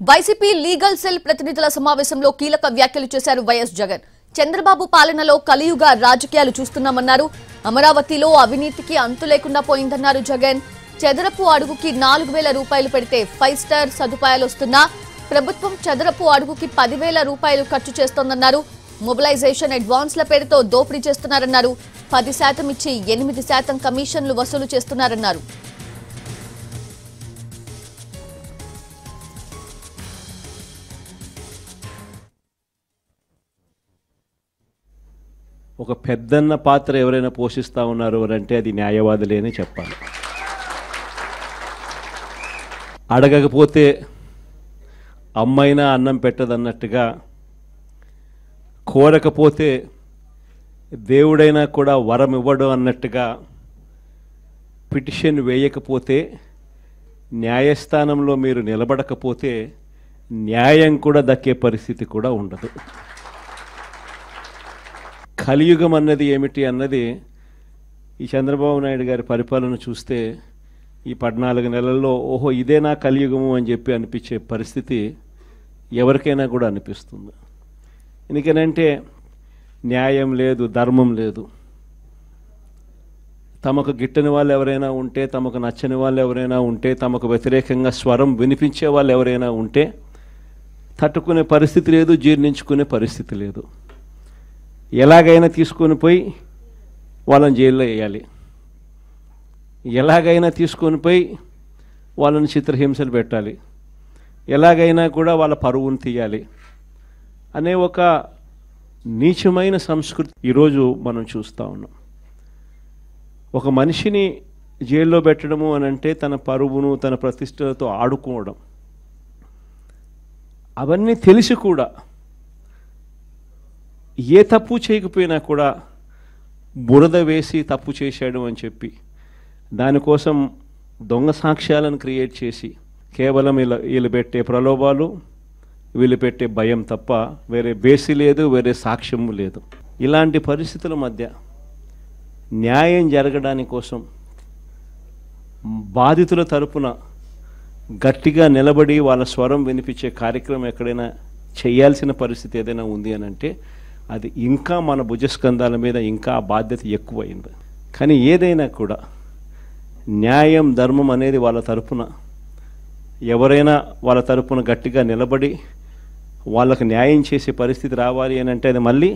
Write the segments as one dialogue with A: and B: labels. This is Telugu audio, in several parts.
A: వైసీపీ లీగల్ సెల్ ప్రతినిధుల సమావేశంలో కీలక వ్యాఖ్యలు చేశారు వైఎస్ జగన్. చంద్రబాబు పాలనలో కలియుగ రాజకీయాలు చూస్తున్నామన్నారు. అమరావతిలో అవినీతికి అంతు లేకుండా పోయిందన్నారు జగన్. చదరపు అడుగుకి 4,000 రూపాయలు పెడితే 5 స్టార్ సదుపాయాలు వస్తున్నా ప్రభుత్వం చదరపు అడుగుకి 10,000 రూపాయలు ఖర్చు చేస్తోందన్నారు. మొబిలైజేషన్ అడ్వాన్స్ల పేరుతో దోపిడీ చేస్తున్నారన్నారు. 10% ఇచ్చి 8% కమిషన్లు వసూలు చేస్తున్నారన్నారు.
B: ఒక పెద్దన్న పాత్ర ఎవరైనా పోషిస్తూ ఉన్నారు అంటే అది న్యాయవాదులే అని చెప్పాలి. అడగకపోతే అమ్మైనా అన్నం పెట్టదన్నట్టుగా, కోరకపోతే దేవుడైనా కూడా వరం ఇవ్వడు అన్నట్టుగా, పిటిషన్ వేయకపోతే, న్యాయస్థానంలో మీరు నిలబడకపోతే న్యాయం కూడా దక్కే పరిస్థితి కూడా ఉండదు. కలియుగం అన్నది ఏమిటి అన్నది ఈ చంద్రబాబు నాయుడు గారి పరిపాలన చూస్తే ఈ 14 నెలల్లో ఓహో ఇదేనా కలియుగము అని చెప్పి అనిపించే పరిస్థితి ఎవరికైనా కూడా అనిపిస్తుంది. ఎందుకనంటే న్యాయం లేదు, ధర్మం లేదు. తమకు గిట్టని వాళ్ళు ఎవరైనా ఉంటే, తమకు నచ్చని వాళ్ళు ఎవరైనా ఉంటే, తమకు వ్యతిరేకంగా స్వరం వినిపించే వాళ్ళు ఎవరైనా ఉంటే తట్టుకునే పరిస్థితి లేదు, జీర్ణించుకునే పరిస్థితి లేదు. ఎలాగైనా తీసుకొని పోయి వాళ్ళని జైల్లో వేయాలి, ఎలాగైనా తీసుకొని పోయి వాళ్ళని చిత్రహింసలు పెట్టాలి, ఎలాగైనా కూడా వాళ్ళ పరువును తీయాలి అనే ఒక నీచమైన సంస్కృతి ఈరోజు మనం చూస్తూ ఉన్నాం. ఒక మనిషిని జైల్లో పెట్టడము అని అంటే తన పరువును, తన ప్రతిష్టలతో ఆడుకోవడం. అవన్నీ తెలిసి కూడా ఏ తప్పు చేయకపోయినా కూడా బురద వేసి తప్పు చేశాడు అని చెప్పి దానికోసం దొంగ సాక్ష్యాలను క్రియేట్ చేసి కేవలం వీళ్ళు పెట్టే ప్రలోభాలు, వీళ్ళు పెట్టే భయం తప్ప వేరే బేసి లేదు, వేరే సాక్ష్యము లేదు. ఇలాంటి పరిస్థితుల మధ్య న్యాయం జరగడాని కోసం బాధితుల తరపున గట్టిగా నిలబడి వాళ్ళ స్వరం వినిపించే కార్యక్రమం ఎక్కడైనా చేయాల్సిన పరిస్థితి ఏదైనా ఉంది అని అంటే అది ఇంకా మన భుజస్కంధాల మీద ఇంకా ఆ బాధ్యత ఎక్కువైంది. కానీ ఏదైనా కూడా న్యాయం, ధర్మం అనేది వాళ్ళ తరపున ఎవరైనా వాళ్ళ తరపున గట్టిగా నిలబడి వాళ్ళకు న్యాయం చేసే పరిస్థితి రావాలి అని అంటే అది మళ్ళీ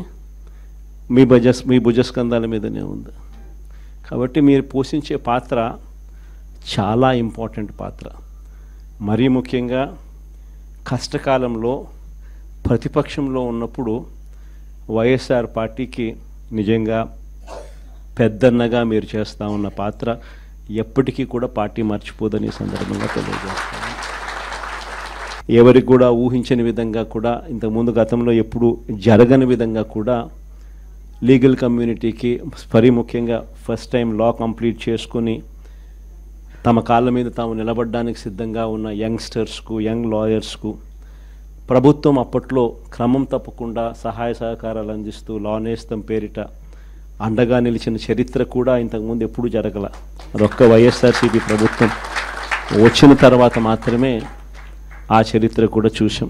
B: మీ భుజస్కంధాల మీదనే ఉంది. కాబట్టి మీరు పోషించే పాత్ర చాలా ఇంపార్టెంట్ పాత్ర. మరీ ముఖ్యంగా కష్టకాలంలో ప్రతిపక్షంలో ఉన్నప్పుడు వైఎస్ఆర్ పార్టీకి నిజంగా పెద్దన్నగా మీరు చేస్తూ ఉన్న పాత్ర ఎప్పటికీ కూడా పార్టీ మర్చిపోదని సందర్భంగా తెలియజేస్తాను. ఎవరికి కూడా ఊహించని విధంగా కూడా, ఇంతకుముందు గతంలో ఎప్పుడు జరగని విధంగా కూడా లీగల్ కమ్యూనిటీకి మరీ ముఖ్యంగా ఫస్ట్ టైం లా కంప్లీట్ చేసుకొని తమ కాళ్ళ మీద తాము నిలబడడానికి సిద్ధంగా ఉన్న యంగ్స్టర్స్కు, యంగ్ లాయర్స్కు ప్రభుత్వం అప్పట్లో క్రమం తప్పకుండా సహాయ సహకారాలు అందిస్తూ లా నేస్తం పేరిట అండగా నిలిచిన చరిత్ర కూడా ఇంతకుముందు ఎప్పుడూ జరగల. అదొక్క వైఎస్ఆర్సీపీ ప్రభుత్వం వచ్చిన తర్వాత మాత్రమే ఆ చరిత్ర కూడా చూసాం.